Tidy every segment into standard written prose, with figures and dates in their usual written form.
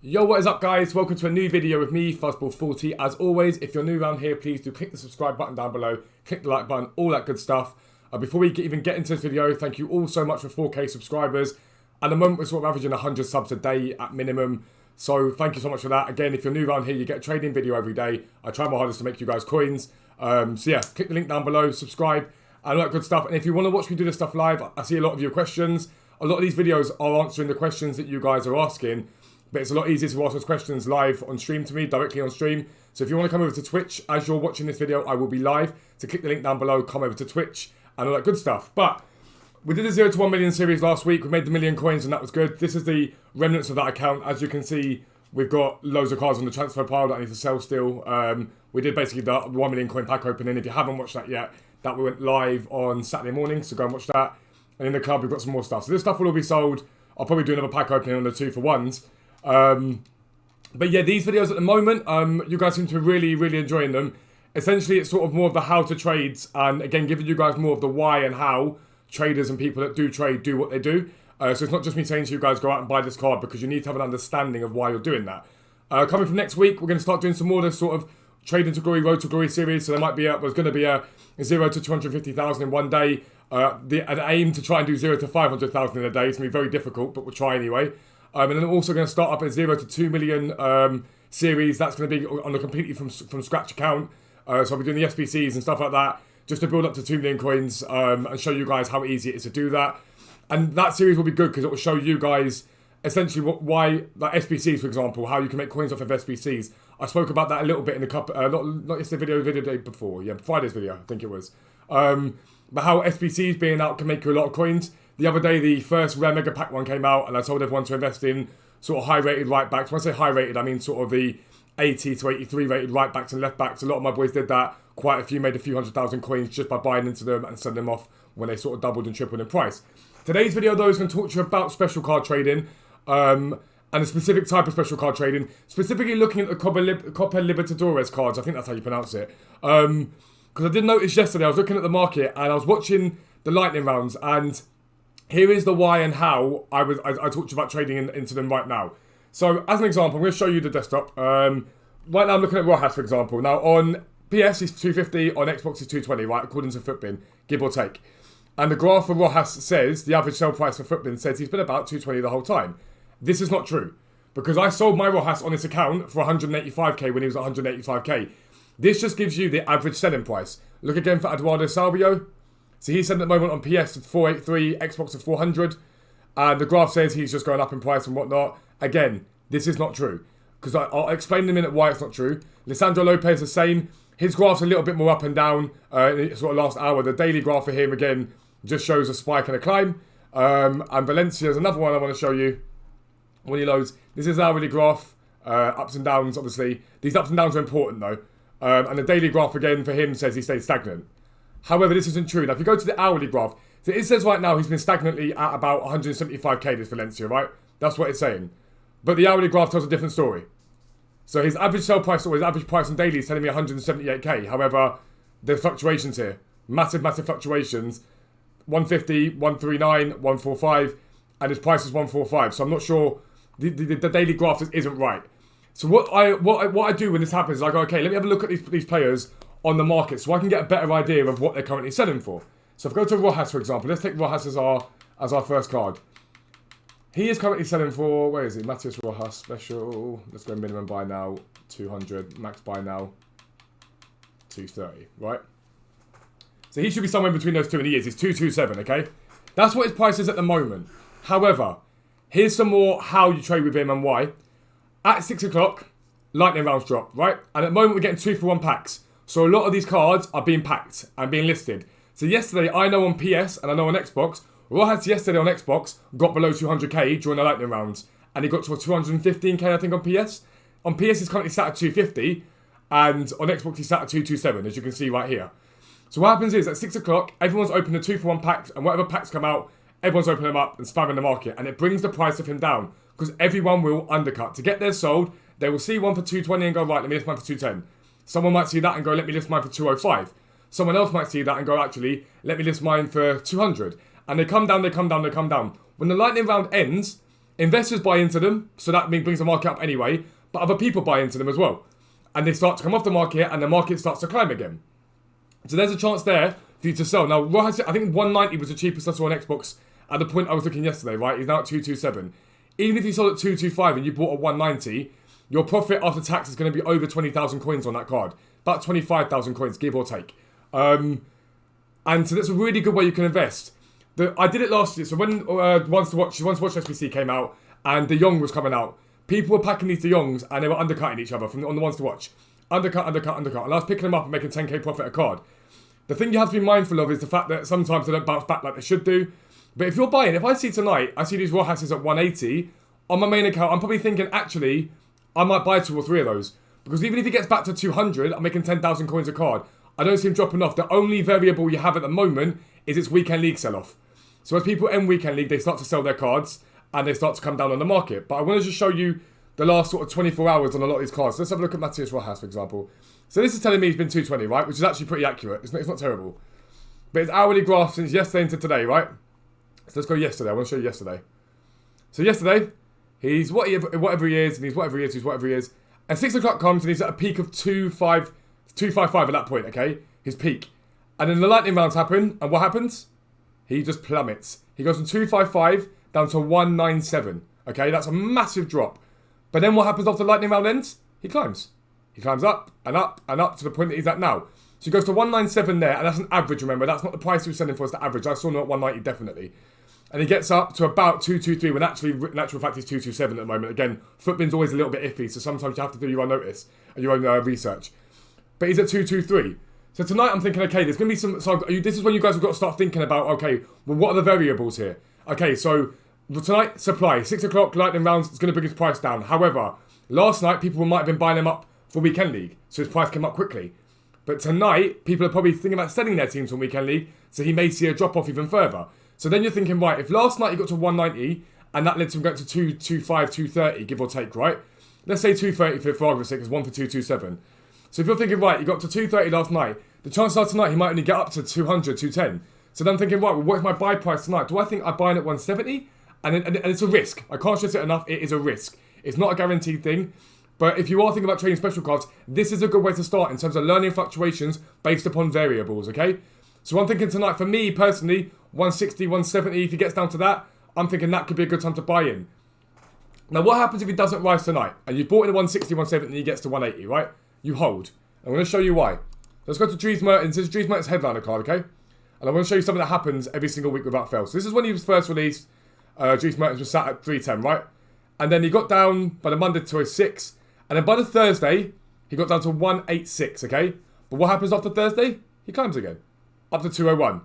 Yo, what is up guys? Welcome to a new video with me, Fuzzball40. As always, if you're new around here, please do click the subscribe button down below, click the like button, all that good stuff. Before we even get into this video, thank you all so much for 4K subscribers. At the moment, we're sort of averaging 100 subs a day at minimum. So thank you so much for that. Again, if you're new around here, you get a trading video every day. I try my hardest to make you guys coins. So yeah, click the link down below, subscribe, and all that good stuff. And if you want to watch me do this stuff live, I see a lot of your questions. A lot of these videos are answering the questions that you guys are asking. But it's a lot easier to ask those questions live on stream to me, directly on stream. So if you want to come over to Twitch, as you're watching this video, I will be live. So click the link down below, come over to Twitch, and all that good stuff. But we did the 0 to 1 million series last week. We made the million coins, and that was good. This is the remnants of that account. As you can see, we've got loads of cards on the transfer pile that I need to sell still. We did basically the 1 million coin pack opening. If you haven't watched that yet, that we went live on Saturday morning, so go and watch that. And in the club, we've got some more stuff. So this stuff will all be sold. I'll probably do another pack opening on the 2-for-1s. But yeah, these videos at the moment, you guys seem to be really enjoying them. Essentially, it's sort of more of the how to trades, and again, giving you guys more of the why and how traders and people that do trade do what they do. So it's not just me saying to you guys, go out and buy this card, because you need to have an understanding of why you're doing that. Coming from next week, we're going to start doing some more of this sort of trading to glory, road to glory series. So there might be there's going to be a 0 to 250,000 in one day. An aim to try and do 0 to 500,000 in a day. It's going to be very difficult, but we'll try anyway. And then I'm also going to start up a 0 to 2 million series. That's going to be on a completely from scratch account. So I'll be doing the SBCs and stuff like that, just to build up to 2 million coins and show you guys how easy it is to do that. And that series will be good because it will show you guys essentially why, like SBCs, for example, how you can make coins off of SBCs. I spoke about that a little bit in the not yesterday video day before, yeah, Friday's video, I think it was. But how SBCs being out can make you a lot of coins. The other day, the first Rare Mega Pack one came out, and I told everyone to invest in sort of high-rated right-backs. When I say high-rated, I mean sort of the 80 to 83 rated right-backs and left-backs. A lot of my boys did that. Quite a few made a few 100,000 coins just by buying into them and selling them off when they sort of doubled and tripled in price. Today's video, though, is going to talk to you about special card trading and a specific type of special card trading, specifically looking at the Copa Libertadores cards. I think that's how you pronounce it. Because I did notice yesterday, I was looking at the market and I was watching the lightning rounds, and here is the why and how I talked to you about trading into them right now. So, as an example, I'm going to show you the desktop. Right now, I'm looking at Rojas, for example. Now, on PS, it's 250. On Xbox, it's 220, right? According to Footbin, give or take. And the graph for Rojas says, the average sell price for Footbin says he's been about 220 the whole time. This is not true. Because I sold my Rojas on this account for 185k when he was 185k. This just gives you the average selling price. Look again for Eduardo Salvio. So he's selling at the moment on PS at 483, Xbox at 400. And the graph says he's just going up in price and whatnot. Again, this is not true. Because I'll explain in a minute why it's not true. Lisandro Lopez the same. His graph's a little bit more up and down. Sort of last hour. The daily graph for him, again, just shows a spike and a climb. And Valencia's another one I want to show you. When he loads. This is the hourly graph. Ups and downs, obviously. These ups and downs are important, though. And the daily graph, again, for him says he stayed stagnant. However, this isn't true. Now, if you go to the hourly graph, so it says right now he's been stagnantly at about 175k, this Valencia, right? That's what it's saying. But the hourly graph tells a different story. So his average sell price, or his average price on daily is telling me 178k. However, there's fluctuations here. Massive fluctuations. 150, 139, 145, and his price is 145. So I'm not sure, the daily graph isn't right. So what I do when this happens is I go, okay, let me have a look at these players on the market so I can get a better idea of what they're currently selling for. So if I go to Rojas, for example, let's take Rojas as our first card. He is currently selling for, where is he? Matias Rojas, special. Let's go minimum buy now, 200. Max buy now, 230, right? So he should be somewhere between those two, and he is. He's 227, okay? That's what his price is at the moment. However, here's some more how you trade with him and why. At 6 o'clock, lightning rounds drop, right? And at the moment, we're getting 2-for-1 packs. So a lot of these cards are being packed and being listed. So yesterday, I know on PS and I know on Xbox, Rojas yesterday on Xbox got below 200k during the lightning rounds. And he got to a 215k, I think, on PS. On PS, he's currently sat at 250. And on Xbox, he's sat at 227, as you can see right here. So what happens is, at 6 o'clock, everyone's opening the 2-for-1 packs. And whatever packs come out, everyone's opening them up and spamming the market. And it brings the price of him down. Because everyone will undercut. To get theirs sold, they will see one for 220 and go, right, let me list mine for 210. Someone might see that and go, let me list mine for 205. Someone else might see that and go, actually, let me list mine for 200. And they come down. When the lightning round ends, Investors buy into them, so that brings the market up anyway, but other people buy into them as well. And they start to come off the market, and the market starts to climb again. So there's a chance there for you to sell. Now, Rojas, I think 190 was the cheapest I saw on Xbox at the point I was looking yesterday, right? He's now at 227. Even if you sold at 225 and you bought at 190, your profit after tax is going to be over 20,000 coins on that card. About 25,000 coins, give or take. And so that's a really good way you can invest. I did it last year. So when Once to Watch SBC came out and De Jong was coming out, people were packing these De Jongs and they were undercutting each other on the Ones to Watch. Undercut. And I was picking them up and making 10k profit a card. The thing you have to be mindful of is the fact that sometimes they don't bounce back like they should do. But if you're buying, if I see tonight, I see these Rojases at 180, on my main account, I'm probably thinking, actually, I might buy 2 or 3 of those. Because even if he gets back to 200, I'm making 10,000 coins a card. I don't see him dropping off. The only variable you have at the moment is its weekend league sell-off. So as people end weekend league, they start to sell their cards and they start to come down on the market. But I want to just show you the last sort of 24 hours on a lot of these cards. So let's have a look at Matias Rojas, for example. So this is telling me he's been 220, right? Which is actually pretty accurate. It's not terrible. But it's hourly graph since yesterday into today, right? So let's go yesterday. I want to show you yesterday. So yesterday, he's whatever he is, and he's whatever he is. And 6 o'clock comes and he's at a peak of 255 at that point, okay? His peak. And then the lightning rounds happen, and what happens? He just plummets. He goes from 255 down to 197, okay? That's a massive drop. But then what happens after the lightning round ends? He climbs. He climbs up and up and up to the point that he's at now. So he goes to 197 there, and that's an average, remember? That's not the price he was selling for, it's the average. I saw him at 190 definitely. And he gets up to about 223 when actually, in actual fact, he's 227 at the moment. Again, Footbin's always a little bit iffy, so sometimes you have to do your own notice and your own research. But he's at 223. So tonight I'm thinking, okay, there's going to be some... So this is when you guys have got to start thinking about, okay, well, what are the variables here? Okay, so tonight, supply. 6 o'clock, lightning rounds, it's going to bring his price down. However, last night, people might have been buying him up for Weekend League, so his price came up quickly. But tonight, people are probably thinking about selling their teams from Weekend League, so he may see a drop-off even further. So then you're thinking, right, if last night he got to 190, and that led to him going to 225, 230, give or take, right? Let's say 230 for argument's sake, because 1 for 227. So if you're thinking, right, he got to 230 last night, the chances are tonight he might only get up to 200, 210. So then I'm thinking, right, well, what is my buy price tonight? Do I think I buy in at 170? And it's a risk. I can't stress it enough, it is a risk. It's not a guaranteed thing. But if you are thinking about trading special cards, this is a good way to start in terms of learning fluctuations based upon variables, okay? So I'm thinking tonight, for me personally, 160, 170, if he gets down to that, I'm thinking that could be a good time to buy in. Now, what happens if he doesn't rise tonight? And you've bought in at 160, 170, and he gets to 180, right? You hold. I'm going to show you why. Let's go to Dries Mertens. This is Dries Mertens' headliner card, okay? And I'm going to show you something that happens every single week without fail. So this is when he was first released. Dries Mertens was sat at 310, right? And then he got down by the Monday to a 6. And then by the Thursday, he got down to 186, okay? But what happens after Thursday? He climbs again. Up to 201.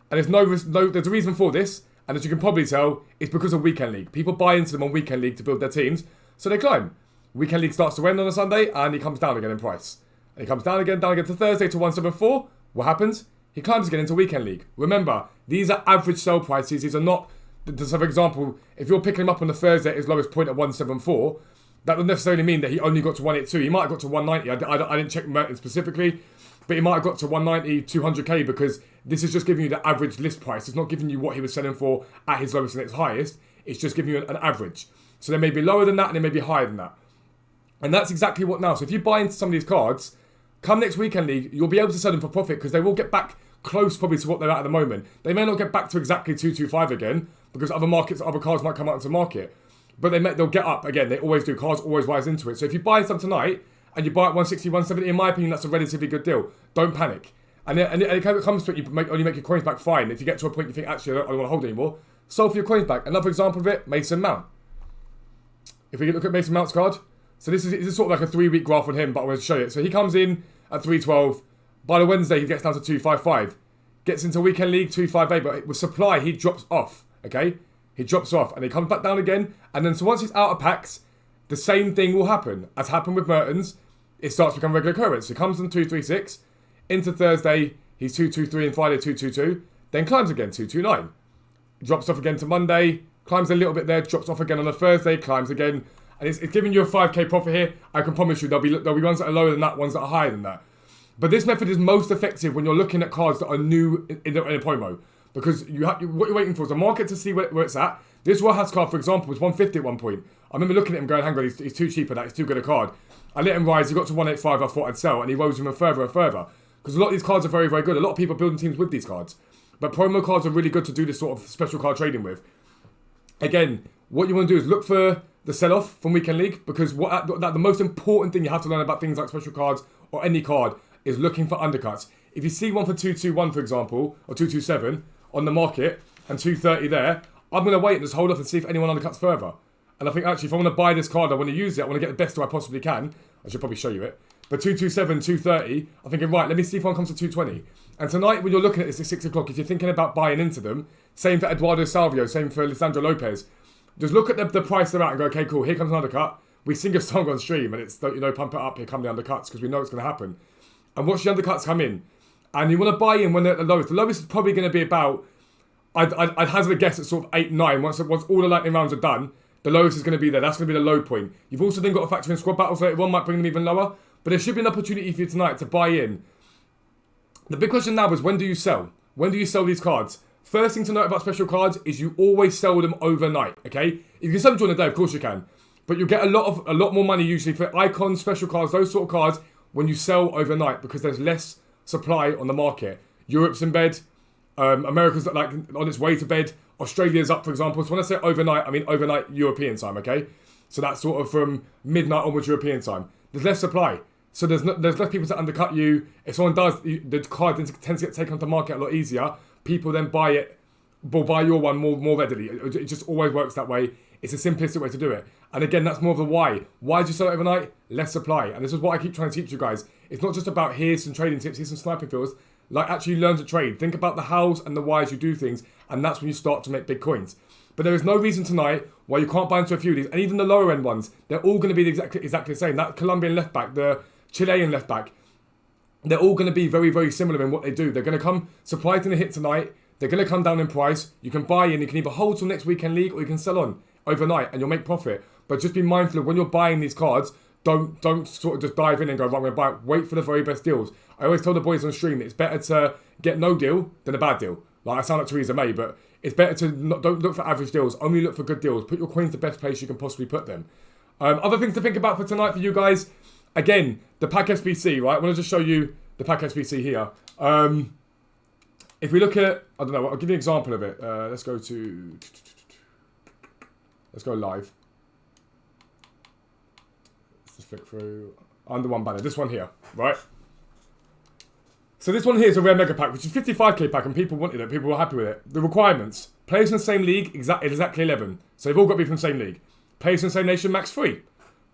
And there's a reason for this. And as you can probably tell, it's because of Weekend League. People buy into them on Weekend League to build their teams. So they climb. Weekend League starts to end on a Sunday, and he comes down again in price. And he comes down again to Thursday to 174. What happens? He climbs again into Weekend League. Remember, these are average sell prices. These are not... So for example, if you're picking him up on the Thursday at his lowest point at 174... that doesn't necessarily mean that he only got to 182. He might have got to 190. I didn't check Mertens specifically, but he might have got to 190, 200k because this is just giving you the average list price. It's not giving you what he was selling for at his lowest and its highest. It's just giving you an average. So they may be lower than that and they may be higher than that. And that's exactly what now. So if you buy into some of these cards, come next Weekend League, you'll be able to sell them for profit because they will get back close probably to what they're at the moment. They may not get back to exactly 225 again because other cards might come out into market. But they'll get up again. They always do. Cards always rise into it. So if you buy some tonight and you buy at 160, 170, in my opinion, that's a relatively good deal. Don't panic. And it comes to it, you only make your coins back fine. If you get to a point you think, actually, I don't want to hold anymore, sell for your coins back. Another example of it, Mason Mount. If we look at Mason Mount's card, so this is sort of like a 3-week graph on him, but I want to show you it. So he comes in at 312. By the Wednesday, he gets down to 255. Gets into Weekend League, 258. But with supply, he drops off. Okay? He drops off and he comes back down again. And then so once he's out of packs, the same thing will happen. As happened with Mertens, it starts to become regular occurrence. So he comes from 236. Into Thursday, he's 223 and Friday 222. Then climbs again, 229. Drops off again to Monday. Climbs a little bit there. Drops off again on a Thursday. Climbs again. And it's giving you a 5k profit here. I can promise you there'll be ones that are lower than that, ones that are higher than that. But this method is most effective when you're looking at cards that are new in a promo. Because what you're waiting for is the market to see where it's at. This Rojas card, for example, was 150 at one point. I remember looking at him going, hang on, he's too cheap for that, he's too good a card. I let him rise, he got to 185, I thought I'd sell, and he rose even further and further. Because a lot of these cards are very, very good. A lot of people are building teams with these cards. But promo cards are really good to do this sort of special card trading with. Again, what you want to do is look for the sell-off from Weekend League, because the most important thing you have to learn about things like special cards or any card is looking for undercuts. If you see one for 221, for example, or 227 on the market and 230 there, I'm going to wait and just hold off and see if anyone undercuts further. And I think actually if I want to buy this card, I want to use it, I want to get the best deal I possibly can. I should probably show you it. But 227, 230, I'm thinking, right, let me see if one comes to 220. And tonight when you're looking at this at 6 o'clock, if you're thinking about buying into them, same for Eduardo Salvio, same for Lisandro Lopez, just look at the price they're at and go, okay, cool, here comes an undercut. We sing a song on stream and it's, pump it up, here come the undercuts, because we know it's going to happen. And watch the undercuts come in. And you want to buy in when they're at the lowest. The lowest is probably going to be about, I'd hazard a guess at sort of 8, 9. Once all the lightning rounds are done, the lowest is going to be there. That's going to be the low point. You've also then got to factor in squad battles later on, might bring them even lower. But there should be an opportunity for you tonight to buy in. The big question now is, when do you sell? When do you sell these cards? First thing to note about special cards is you always sell them overnight, okay? If you can sell them during the day, of course you can. But you'll get a lot more money usually for icons, special cards, those sort of cards when you sell overnight, because there's less supply on the market. Europe's in bed, America's like on its way to bed, Australia's up, for example. So when I say overnight, I mean overnight European time, okay? So that's sort of from midnight onwards European time. There's less supply. So there's less people to undercut you. If someone does, the card tends to get taken off the market a lot easier. People then will buy your one more readily. It just always works that way. It's a simplistic way to do it. And again, that's more of the why. Why do you sell it overnight? Less supply. And this is what I keep trying to teach you guys. It's not just about here's some trading tips, here's some sniping fields. Like, actually learn to trade. Think about the hows and the whys you do things, and that's when you start to make big coins. But there is no reason tonight why you can't buy into a few of these. And even the lower end ones, they're all going to be exactly the same. That Colombian left back, the Chilean left back, they're all going to be very, very similar in what they do. They're going to come, supply to the hit tonight. They're going to come down in price. You can buy in. You can either hold till next Weekend League or you can sell on overnight and you'll make profit. But just be mindful of when you're buying these cards, don't sort of just dive in and go, right, I'm going to buy it. Wait for the very best deals. I always tell the boys on stream, it's better to get no deal than a bad deal. Like, I sound like Theresa May, but it's better to don't look for average deals. Only look for good deals. Put your coins the best place you can possibly put them. Other things to think about for tonight for you guys. Again, the pack SBC, right? I want to just show you the pack SBC here. If we look at, I don't know, I'll give you an example of it. Let's go live. Let's just flick through. Under one banner. This one here, right? So this one here is a rare mega pack, which is 55k pack, and people wanted it. People were happy with it. The requirements: players in the same league, exactly 11. So they've all got to be from the same league. Players in the same nation, max 3.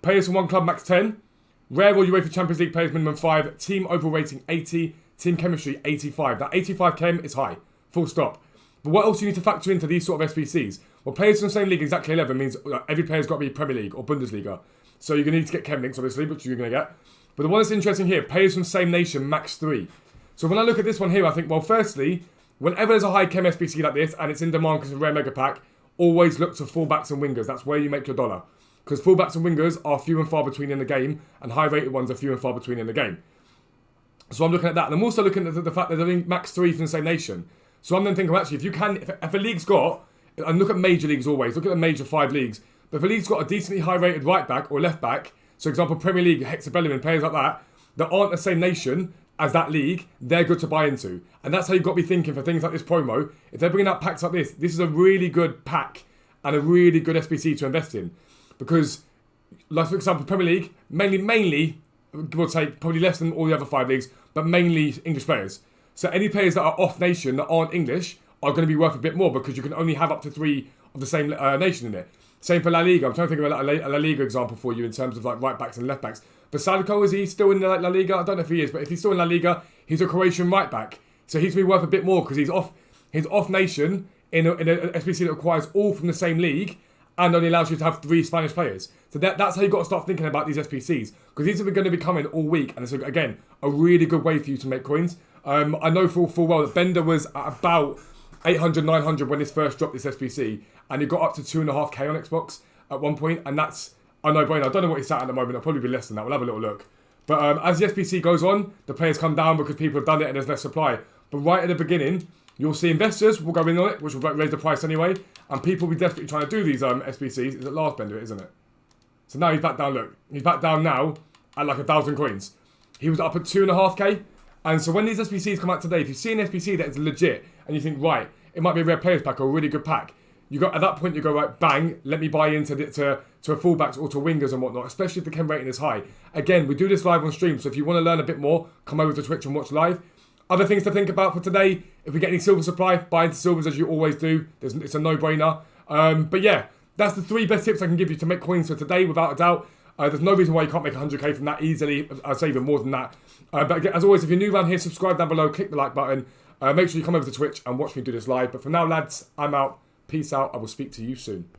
Players from one club, max 10. Rare or UEFA Champions League players, minimum 5. Team overall rating 80. Team chemistry 85. That 85 chem is high. Full stop. But what else do you need to factor into these sort of SBCs? Well, players from the same league, exactly 11, means every player's got to be Premier League or Bundesliga. So you're going to need to get chem links, obviously, which you're going to get. But the one that's interesting here, players from the same nation, max 3. So when I look at this one here, I think, well, firstly, whenever there's a high chem SBC like this and it's in demand because it's a rare mega pack, always look to fullbacks and wingers. That's where you make your dollar. Because fullbacks and wingers are few and far between in the game, and high-rated ones are few and far between in the game. So I'm looking at that. And I'm also looking at the fact that they're doing max 3 from the same nation. So I'm then thinking, well, actually, if you can, if a league's got, and look at major leagues always, look at the major 5 leagues, but if a league's got a decently high-rated right back or left back, so example, Premier League, Hector Bellerin, players like that aren't the same nation as that league, they're good to buy into. And that's how you've got to be thinking for things like this promo. If they're bringing out packs like this is a really good pack and a really good SBC to invest in. Because, like for example, Premier League, mainly, give or take, probably less than all the other 5 leagues, but mainly English players. So any players that are off nation, that aren't English, are going to be worth a bit more because you can only have up to 3 of the same nation in it. Same for La Liga. I'm trying to think of a La Liga example for you in terms of like right backs and left backs. But Sadko, is he still in La Liga? I don't know if he is, but if he's still in La Liga, he's a Croatian right back. So he's going to be worth a bit more because he's off nation in a SBC that requires all from the same league and only allows you to have 3 Spanish players. So that's how you've got to start thinking about these SBCs, because these are going to be coming all week, and it's, again, a really good way for you to make coins. I know full well that Bender was at about 800, 900 when this first dropped this SBC, and he got up to 2.5k on Xbox at one point, and that's a no-brainer. I don't know what he's at the moment. It'll probably be less than that. We'll have a little look. But as the SBC goes on, the players come down because people have done it and there's less supply. But right at the beginning, you'll see investors will go in on it, which will raise the price anyway. And people will be desperately trying to do these SBCs. It's at last bender, isn't it? So now he's back down, look. He's back down now at like 1,000 coins. He was up at 2.5k. And so when these SBCs come out today, if you see an SBC that is legit and you think, right, it might be a rare players pack or a really good pack, you go at that point, you go, right, bang, let me buy into to fullbacks or to wingers and whatnot, especially if the chem rating is high. Again, we do this live on stream, so if you want to learn a bit more, come over to Twitch and watch live. Other things to think about for today, if we get any silver supply, buy into silvers as you always do. It's a no-brainer. But yeah, that's the 3 best tips I can give you to make coins for today, without a doubt. There's no reason why you can't make 100k from that easily. I'd say even more than that. But again, as always, if you're new around here, subscribe down below, click the like button. Make sure you come over to Twitch and watch me do this live. But for now, lads, I'm out. Peace out. I will speak to you soon.